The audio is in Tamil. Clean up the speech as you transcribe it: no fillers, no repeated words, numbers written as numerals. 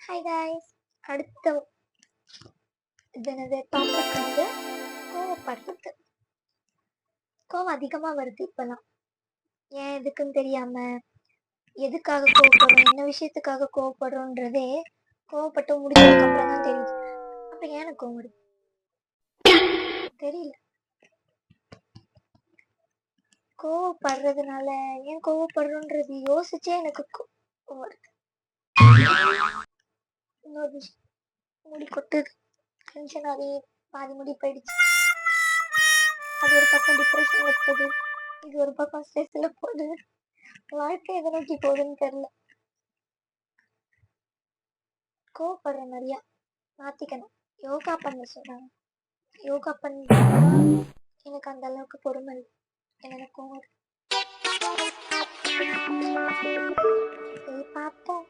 Hi guys. அடுத்த டாபிக் வந்து கோவப்படுறது. கோவம் அதிகமாக வருது இப்போலாம். ஏன் எதுக்குன்னு தெரியாம எதுக்காக கோவப்படுறோம், என்ன விஷயத்துக்காக கோவப்படுறோன்றதே கோவப்பட்டு முடிச்சதுக்கு அப்புறம் தான் தெரியுது. அப்ப ஏன் எனக்கு கோவம் வருது தெரியல. கோவப்படுறதுனால ஏன் கோவப்படுறோன்றது யோசிச்சே எனக்கு கோவம் வருது. இன்னொரு விஷயம், முடி கொட்டுது, டென்ஷன் ஆகி பாதி முடி போயிடுச்சு. அது ஒரு பக்கம் டிப்ரெஷன்ல போகுது, இது ஒரு பக்கம் ஸ்ட்ரெஸ்ல போகுது. வாழ்க்கை எதை நோக்கி போகுதுன்னு தெரியல. கோவப்படுற நிறையா மாத்திக்கணும். யோகா பண்ண சொல்றாங்க. யோகா பண்ணா எனக்கு அந்த அளவுக்கு பொறுமை இல்லை. எனக்கு கோவம் பார்த்தேன்.